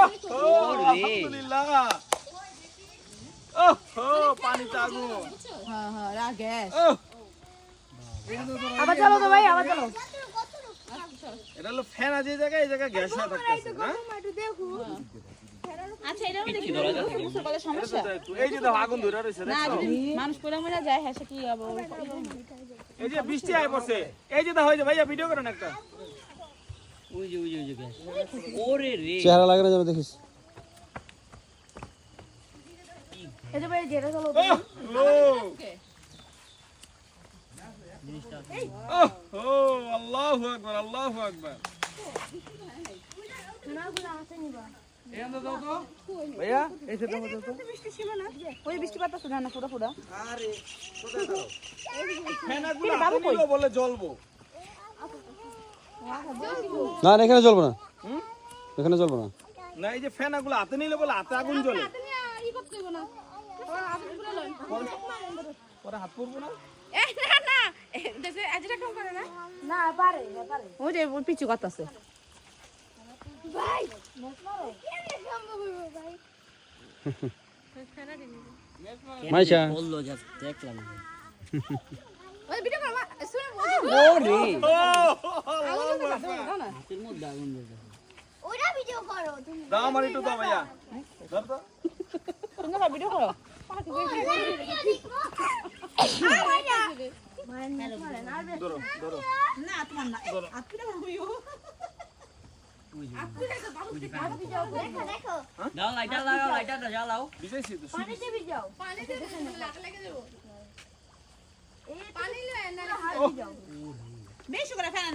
আলহামদুলিল্লাহ পানি চাগু হ্যাঁ হ্যাঁ রা গ্যাস আবার চলো তো ভাই আবার চলো এটা হলো ফ্যান আছে এই জায়গায় গ্যাস না থাকতেছে না আচ্ছা এটাও দেখি গোসল করলে সমস্যা এই যে দেখো আগুন ধরে রয়েছে না দেখছো যদি মানুষ পড়ে মরে যায় হ্যাঁ সে কি হবে এই যে বৃষ্টি আয় পড়ছে এই যে দেখো এই যে ভাইয়া ভিডিও করেন একটা ওই যে গ্যাস ওরে রে চেহারা লাগে না যেন দেখিস এই যে ভাই যেটা চলো আল্লাহু আকবার আল্লাহু আকবার ভাইয়া এই যে দেখো তো বৃষ্টি ছিল না ওই বৃষ্টি পাতাছে না পুরো পুরো আরে কোথায় দাও ফ্যানগুলো হাতে নিলো বলে জ্বলবো না এখানে জ্বলবো না এখানে জ্বলবো না না এই যে ফ্যানগুলো হাতে নিলে বলে হাতে আগুন জ্বলে পরে হাত পড়বো না না দেশে আজরা কম করে না না পারে ওই যে ওই পিছু করতেছে ভাই মারো কেন সম্ভব হবে ভাই মাইশা বললো জাস্ট দেখলাম ওই ভিডিও কর শুনে ওরে না হাতের মধ্যে আগুন জ্বলছে ওরা ভিডিও করো তুমি দাও আমার একটু দাও ভাইয়া ধর তো তোমরা ভিডিও করো ধরো ধরো না তোমার না আপনি না হইও দেখো দেখো দাও লাইটার লাগাও লাইটারটা জ্বালাও বিজয়ছি তো পানিতে ভিজাও পানিতে লাগে দেব এই পানি লয় না হাত ভিজাও বেশি করে ফেলে